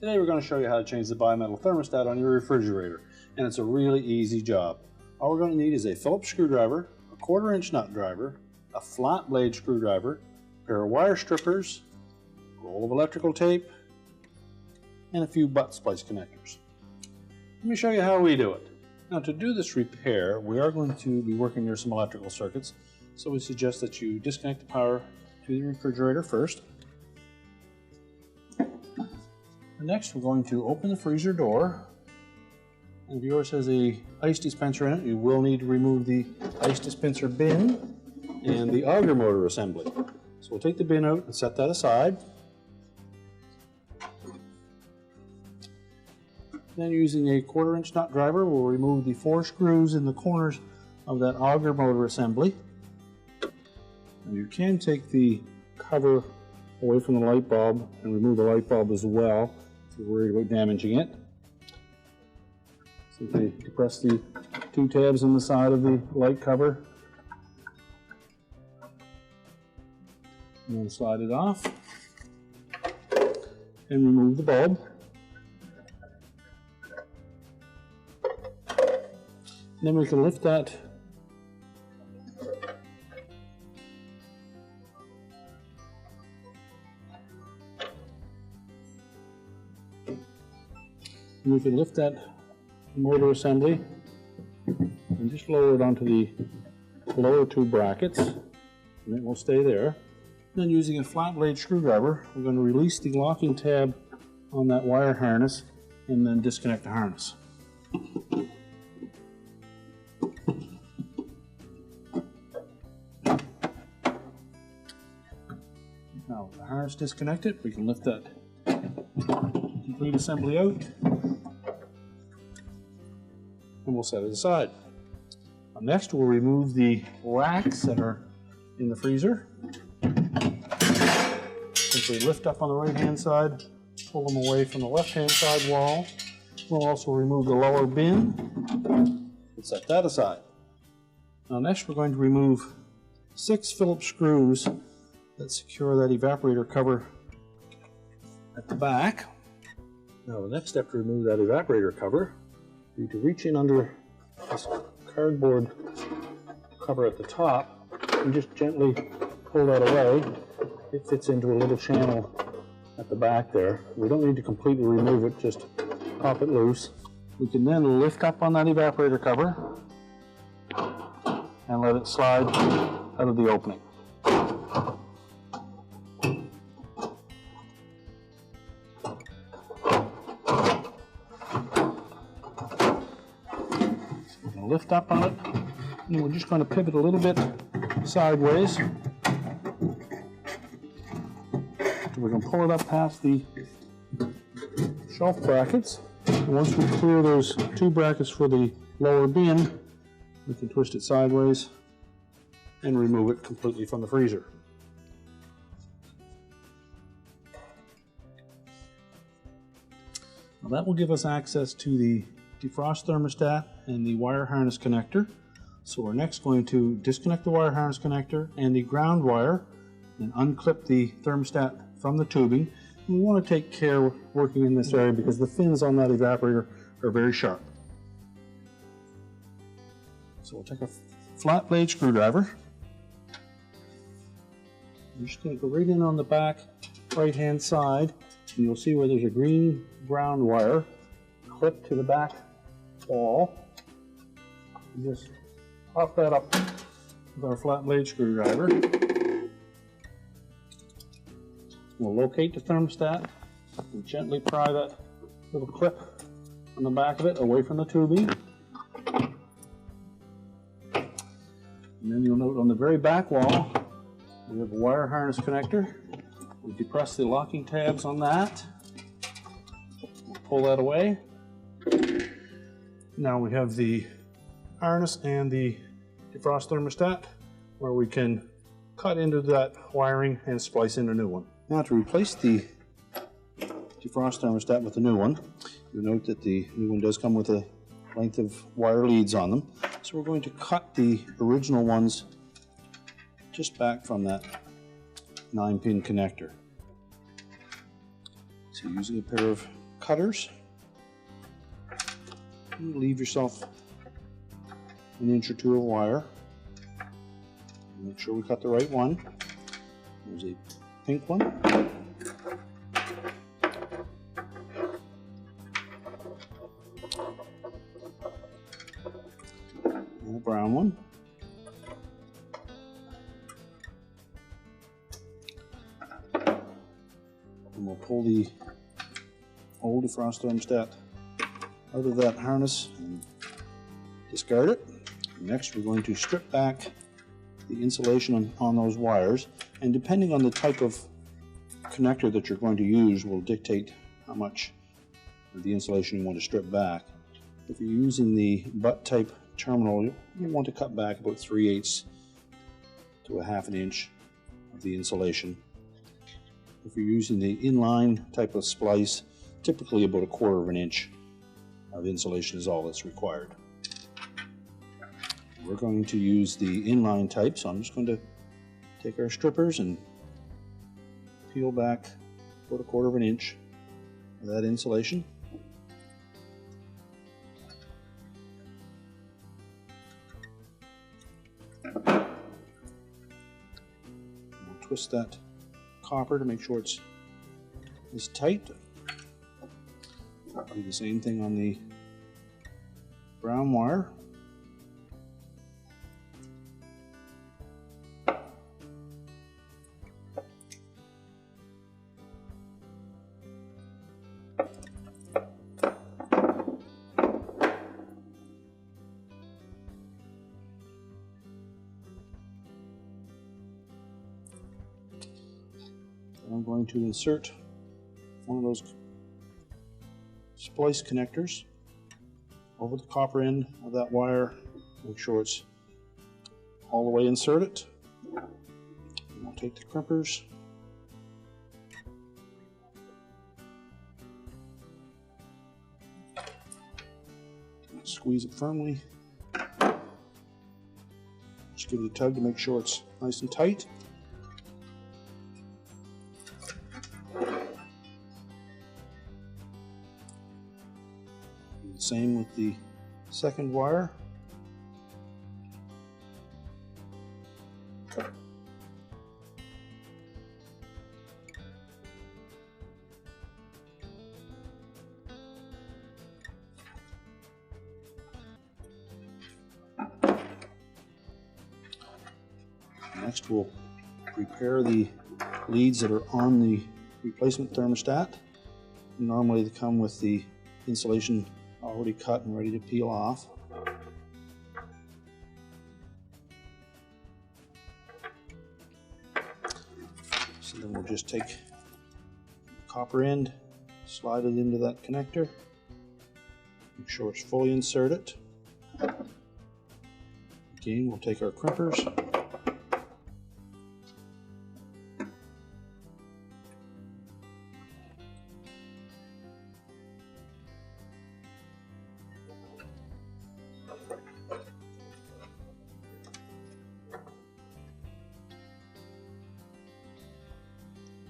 Today we're going to show you how to change the Bi-Metal Thermostat on your refrigerator, and it's a really easy job. All we're going to need is a Phillips screwdriver, a 1/4-inch nut driver, a flat blade screwdriver, a pair of wire strippers, a roll of electrical tape, and a few butt splice connectors. Let me show you how we do it. Now, to do this repair, we are going to be working near some electrical circuits, so we suggest that you disconnect the power to the refrigerator first. Next, we're going to open the freezer door, and if yours has a ice dispenser in it, you will need to remove the ice dispenser bin and the auger motor assembly. So we'll take the bin out and set that aside. Then, using a 1/4-inch nut driver, we'll remove the 4 screws in the corners of that auger motor assembly. And you can take the cover away from the light bulb and remove the light bulb as well if you're worried about damaging it. Simply depress the 2 tabs on the side of the light cover and then slide it off and remove the bulb. And then we can lift that motor assembly and just lower it onto the lower 2 brackets, and it will stay there. Then, using a flat blade screwdriver, we're going to release the locking tab on that wire harness and then disconnect the harness. Now, with the harness disconnected, we can lift that complete assembly out, and we'll set it aside. Next, we'll remove the racks that are in the freezer. Simply lift up on the right-hand side, pull them away from the left-hand side wall. We'll also remove the lower bin and set that aside. Now, next, we're going to remove 6 Phillips screws that secure that evaporator cover at the back. Now, the next step to remove that evaporator cover, you need to reach in under this cardboard cover at the top and just gently pull that away. It fits into a little channel at the back there. We don't need to completely remove it, just pop it loose. We can then lift up on that evaporator cover and let it slide out of the opening. Lift up on it, and we're just going to pivot a little bit sideways so we can pull it up past the shelf brackets. And once we clear those 2 brackets for the lower bin, we can twist it sideways and remove it completely from the freezer. Now, that will give us access to the defrost thermostat and the wire harness connector. So we're next going to disconnect the wire harness connector and the ground wire and unclip the thermostat from the tubing. And we want to take care working in this area because the fins on that evaporator are very sharp. So we'll take a flat blade screwdriver. I'm just going to go right in on the back right hand side, and you'll see where there's a green ground wire clipped to the back wall. And just pop that up with our flat blade screwdriver. We'll locate the thermostat and gently pry that little clip on the back of it away from the tubing. And then you'll note on the very back wall we have a wire harness connector. We depress the locking tabs on that. We'll pull that away. Now we have the harness and the defrost thermostat where we can cut into that wiring and splice in a new one. Now, to replace the defrost thermostat with the new one, you'll note that the new one does come with a length of wire leads on them. So we're going to cut the original ones just back from that 9-pin connector. So using a pair of cutters, you leave yourself an inch or two of wire. Make sure we cut the right one. There's a pink one. And a brown one. And we'll pull the old defrost thermostat out of that harness and discard it. Next, we're going to strip back the insulation on those wires, and depending on the type of connector that you're going to use will dictate how much of the insulation you want to strip back. If you're using the butt type terminal, you want to cut back about 3/8 to a half an inch of the insulation. If you're using the inline type of splice, typically about 1/4 of an inch of insulation is all that's required. We're going to use the inline type, so I'm just going to take our strippers and peel back about 1/4 of an inch of that insulation. We'll twist that copper to make sure it's tight. Do the same thing on the brown wire. I'm going to insert one of those splice connectors over the copper end of that wire. Make sure it's all the way inserted. And we'll take the crimpers, squeeze it firmly. Just give it a tug to make sure it's nice and tight. Same with the second wire. Next, we'll prepare the leads that are on the replacement thermostat. Normally they come with the insulation already cut and ready to peel off. So then we'll just take the copper end, slide it into that connector, make sure it's fully inserted. Again, we'll take our crimpers,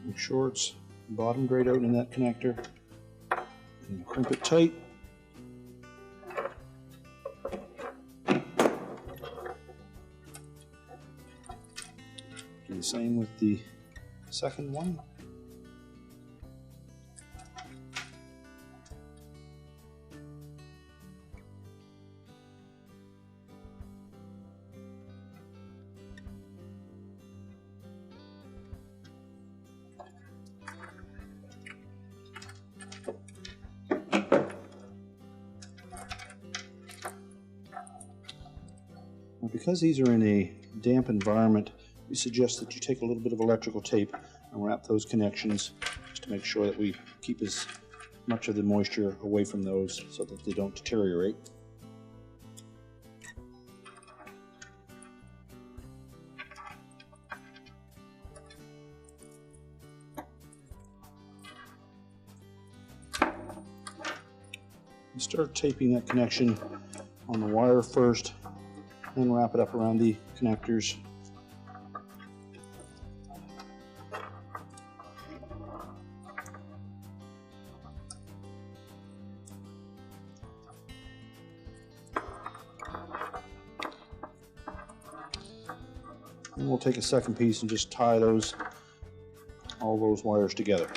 make sure it's bottomed right out in that connector, and crimp it tight. Do the same with the second one. Because these are in a damp environment, we suggest that you take a little bit of electrical tape and wrap those connections just to make sure that we keep as much of the moisture away from those so that they don't deteriorate. Start taping that connection on the wire first, then wrap it up around the connectors And we'll take a second piece and just tie all those wires together.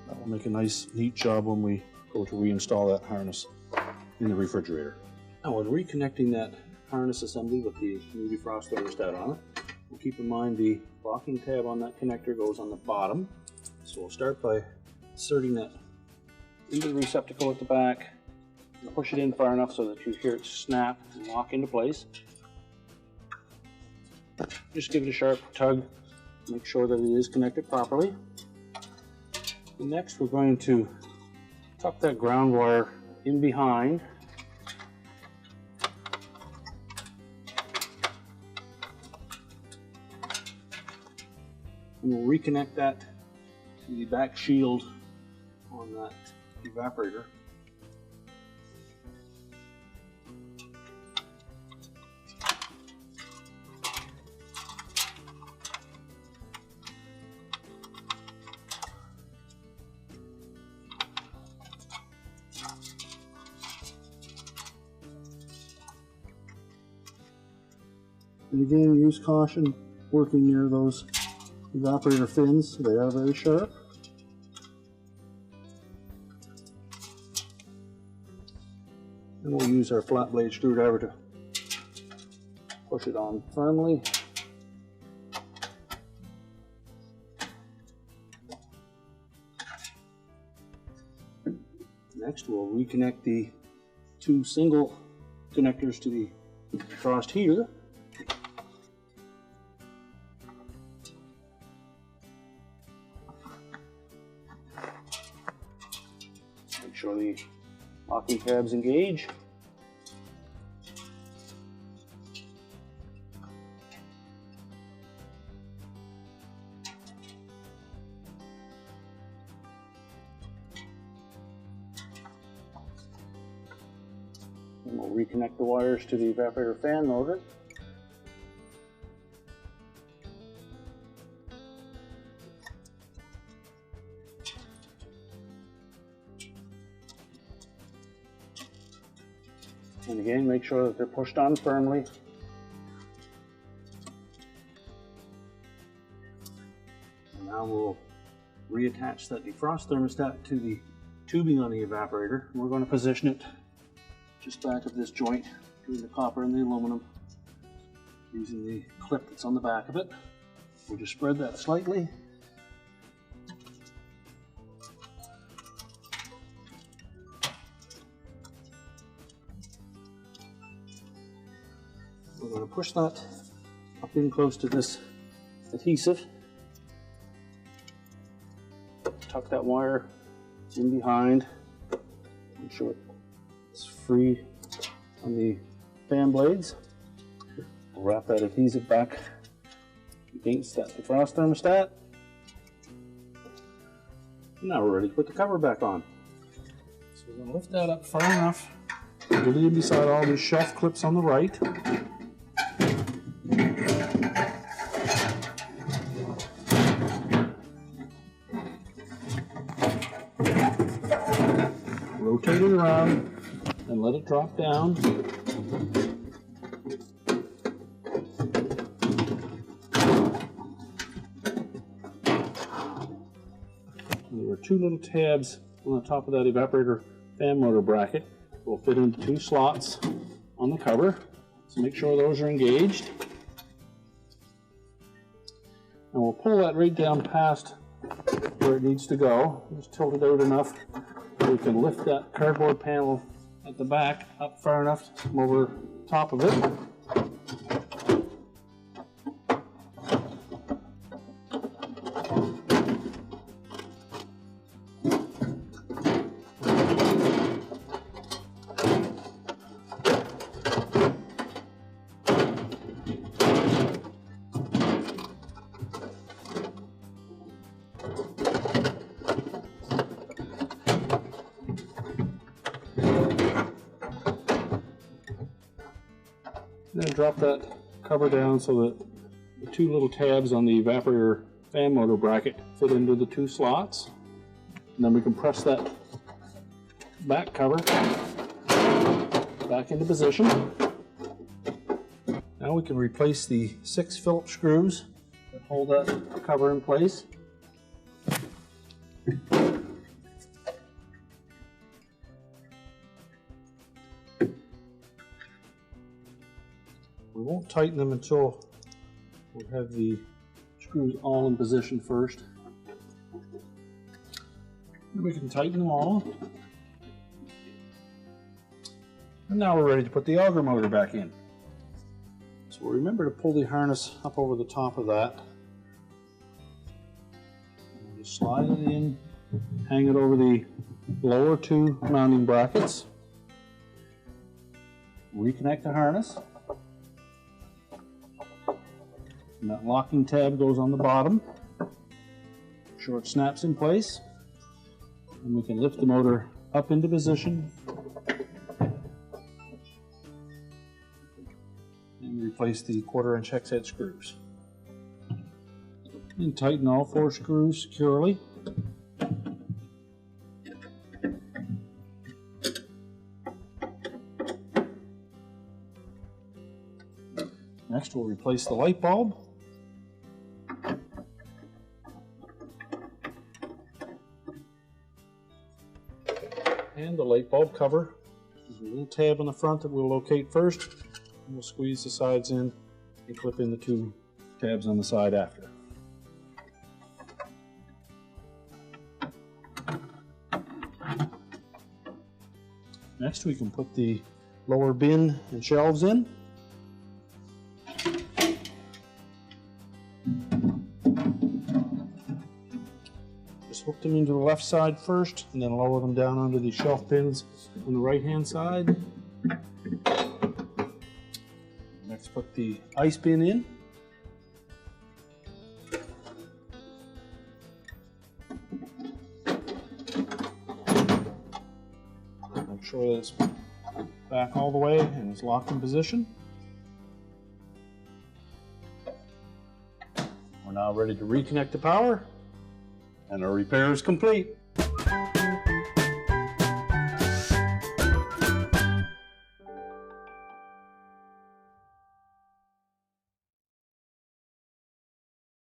That will make a nice, neat job when we go to reinstall that harness in the refrigerator. Now, when reconnecting that harness assembly with the new defrost thermostat on it, we'll keep in mind the locking tab on that connector goes on the bottom. So we'll start by inserting that into the receptacle at the back and push it in far enough so that you hear it snap and lock into place. Just give it a sharp tug, make sure that it is connected properly. And next we're going to tuck that ground wire in behind. And we'll reconnect that to the back shield on that evaporator. And again, use caution working near those evaporator fins. They are very sharp. And we'll use our flat blade screwdriver to push it on firmly. Next, we'll reconnect the two single connectors to the defrost heater. Make sure the locking tabs engage. And we'll reconnect the wires to the evaporator fan motor. And again, make sure that they're pushed on firmly. And now we'll reattach that defrost thermostat to the tubing on the evaporator. We're going to position it just back of this joint between the copper and the aluminum using the clip that's on the back of it. We'll just spread that slightly. We're going to push that up in close to this adhesive. Tuck that wire in behind. Make sure it's free on the fan blades. We'll wrap that adhesive back against that defrost thermostat. Now we're ready to put the cover back on. So we're going to lift that up far enough to leave beside all these shelf clips on the right. Rotate it around and let it drop down. There are two little tabs on the top of that evaporator fan motor bracket. Will fit into two slots on the cover, so make sure those are engaged. And we'll pull that right down past where it needs to go. Just tilt it out enough so we can lift that cardboard panel at the back up far enough to come over top of it. Then drop that cover down so that the two little tabs on the evaporator fan motor bracket fit into the two slots. And then we can press that back cover back into position. Now we can replace the 6 Phillips screws that hold that cover in place. We won't tighten them until we have the screws all in position first. Then we can tighten them all. And now we're ready to put the auger motor back in. So remember to pull the harness up over the top of that. And just slide it in, hang it over the lower 2 mounting brackets. Reconnect the harness. And that locking tab goes on the bottom. Make sure it snaps in place. And we can lift the motor up into position and replace the 1/4" hex head screws. And tighten all 4 screws securely. Next we'll replace the light bulb. And the light bulb cover. There's a little tab on the front that we'll locate first, and we'll squeeze the sides in and clip in the 2 tabs on the side after. Next we can put the lower bin and shelves in. Just hook them into the left side first and then lower them down onto the shelf bins on the right hand side. Next put the ice bin in. Make sure that it's back all the way and is locked in position. We're now ready to reconnect the power, and our repair is complete.